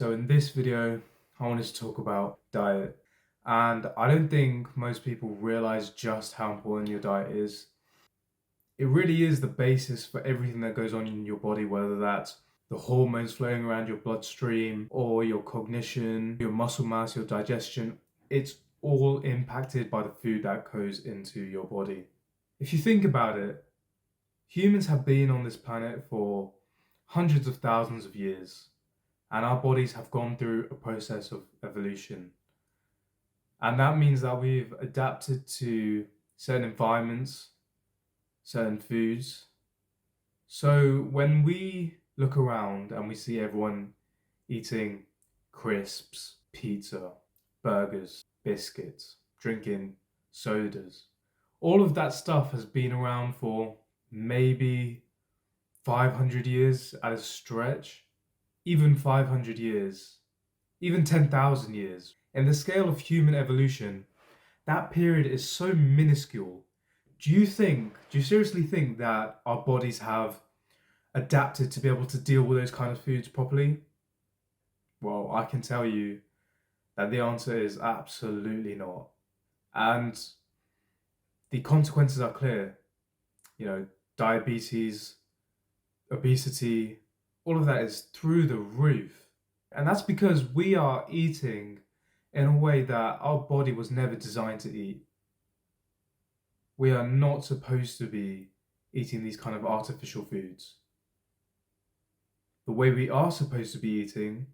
So in this video, I wanted to talk about diet. And I don't think most people realize just how important your diet is. It really is the basis for everything that goes on in your body, whether that's the hormones flowing around your bloodstream or your cognition, your muscle mass, your digestion. It's all impacted by the food that goes into your body. If you think about it, humans have been on this planet for hundreds of thousands of years, and our bodies have gone through a process of evolution. And that means that we've adapted to certain environments, certain foods. So when we look around and we see everyone eating crisps, pizza, burgers, biscuits, drinking sodas, all of that stuff has been around for maybe 500 years at a stretch, even 500 years, even 10,000 years. In the scale of human evolution, that period is so minuscule. Do you seriously think that our bodies have adapted to be able to deal with those kind of foods properly? Well, I can tell you that the answer is absolutely not. And the consequences are clear. Diabetes, obesity, all of that is through the roof. And that's because we are eating in a way that our body was never designed to eat. We are not supposed to be eating these kind of artificial foods. The way we are supposed to be eating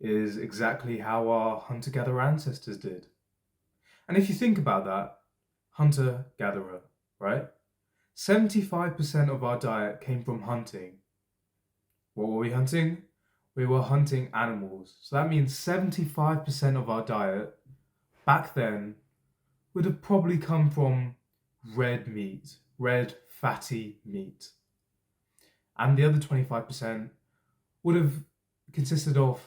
is exactly how our hunter-gatherer ancestors did. And if you think about that, hunter-gatherer, right? 75% of our diet came from hunting. What were we hunting? We were hunting animals. So that means 75% of our diet back then would have probably come from red meat, red fatty meat. And the other 25% would have consisted of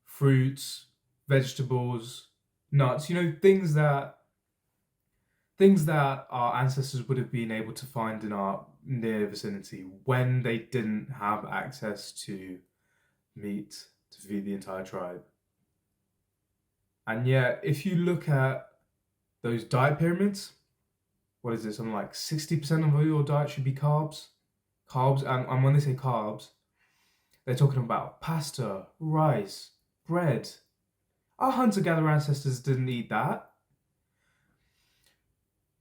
fruits, vegetables, nuts, things that our ancestors would have been able to find in our near vicinity when they didn't have access to meat to feed the entire tribe. And yet, if you look at those diet pyramids, what is it? Something like 60% of your diet should be carbs. And when they say carbs, they're talking about pasta, rice, bread. Our hunter-gatherer ancestors didn't eat that.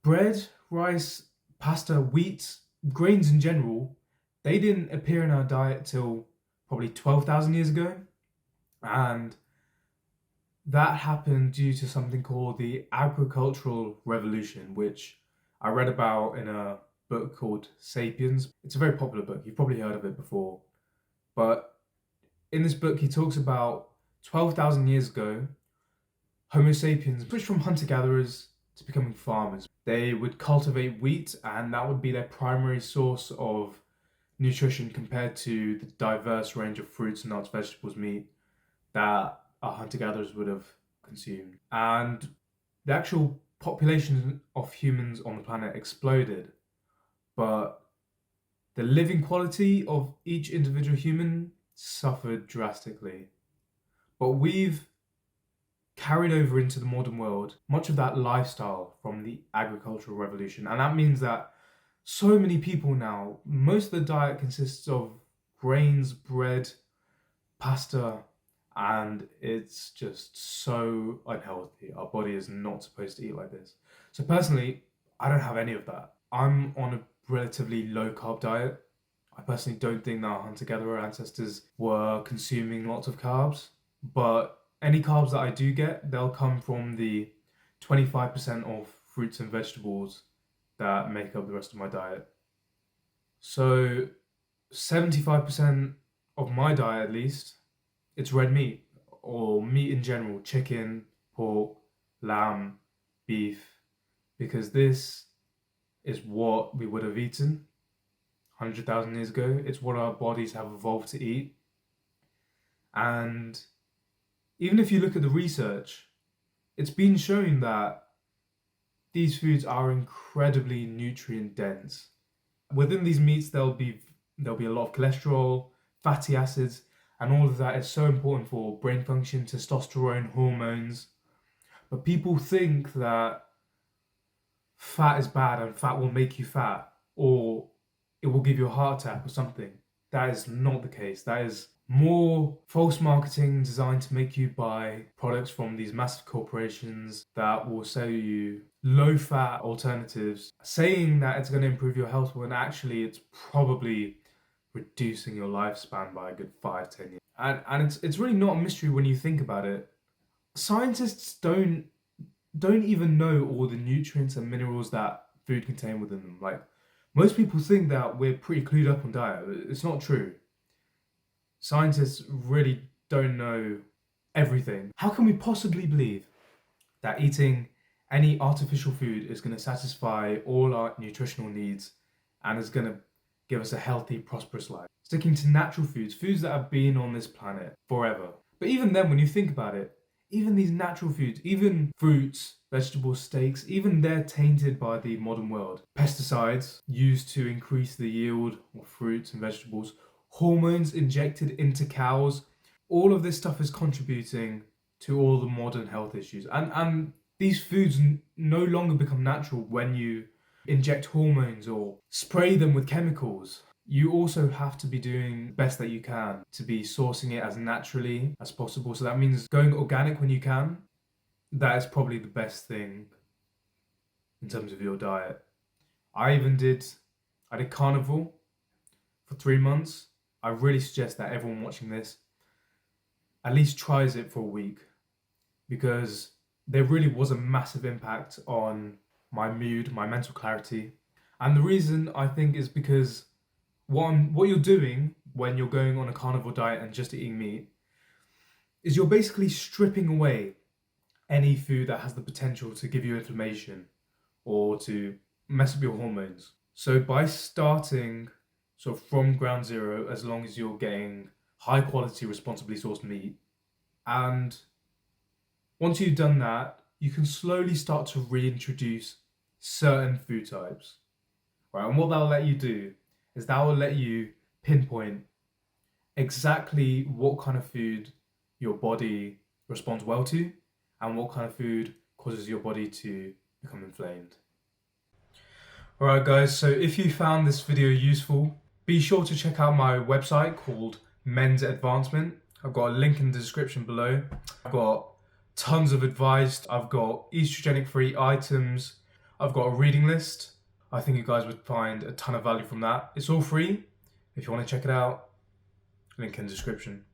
Bread, rice, pasta, wheat, grains in general, they didn't appear in our diet till probably 12,000 years ago. And that happened due to something called the Agricultural Revolution, which I read about in a book called Sapiens. It's a very popular book. You've probably heard of it before. But in this book, he talks about 12,000 years ago, Homo sapiens switched from hunter-gatherers to becoming farmers. They would cultivate wheat, and that would be their primary source of nutrition compared to the diverse range of fruits, nuts, vegetables, meat that our hunter-gatherers would have consumed. And the actual population of humans on the planet exploded, but the living quality of each individual human suffered drastically. But we've carried over into the modern world much of that lifestyle from the agricultural revolution. And that means that so many people now, most of the diet consists of grains, bread, pasta, and it's just so unhealthy. Our body is not supposed to eat like this. So personally, I don't have any of that. I'm on a relatively low carb diet. I personally don't think that our hunter-gatherer ancestors were consuming lots of carbs, but any carbs that I do get, they'll come from the 25% of fruits and vegetables that make up the rest of my diet. So 75% of my diet, at least, it's red meat, or meat in general: chicken, pork, lamb, beef, because this is what we would have eaten 100,000 years ago. It's what our bodies have evolved to eat. And even if you look at the research, it's been shown that these foods are incredibly nutrient dense. Within these meats, there'll be a lot of cholesterol, fatty acids, and all of that is so important for brain function, testosterone, hormones. But people think that fat is bad and fat will make you fat, or it will give you a heart attack or something. That is not the case. That is more false marketing designed to make you buy products from these massive corporations that will sell you low fat alternatives, saying that it's going to improve your health when actually it's probably reducing your lifespan by a good 5-10 years. And it's really not a mystery when you think about it. Scientists don't even know all the nutrients and minerals that food contain within them. Like, most people think that we're pretty clued up on diet. It's not true. Scientists really don't know everything. How can we possibly believe that eating any artificial food is going to satisfy all our nutritional needs and is going to give us a healthy, prosperous life? Sticking to natural foods that have been on this planet forever. But even then, when you think about it, even these natural foods, even fruits, vegetables, steaks, even they're tainted by the modern world. Pesticides used to increase the yield of fruits and vegetables, hormones injected into cows, all of this stuff is contributing to all the modern health issues. And these foods no longer become natural when you inject hormones or spray them with chemicals. You also have to be doing the best that you can to be sourcing it as naturally as possible. So that means going organic when you can. That is probably the best thing in terms of your diet. I did carnivore for 3 months. I really suggest that everyone watching this at least tries it for a week, because there really was a massive impact on my mood, my mental clarity. And the reason I think is because what you're doing when you're going on a carnivore diet and just eating meat is you're basically stripping away any food that has the potential to give you inflammation or to mess up your hormones. So by starting sort of from ground zero, as long as you're getting high quality, responsibly sourced meat, and once you've done that, you can slowly start to reintroduce certain food types, right? And what that'll let you do is that will let you pinpoint exactly what kind of food your body responds well to and what kind of food causes your body to become inflamed. Alright guys, so if you found this video useful, be sure to check out my website called Men's Advancement. I've got a link in the description below. I've got tons of advice. I've got estrogenic free items. I've got a reading list. I think you guys would find a ton of value from that. It's all free. If you want to check it out, link in the description.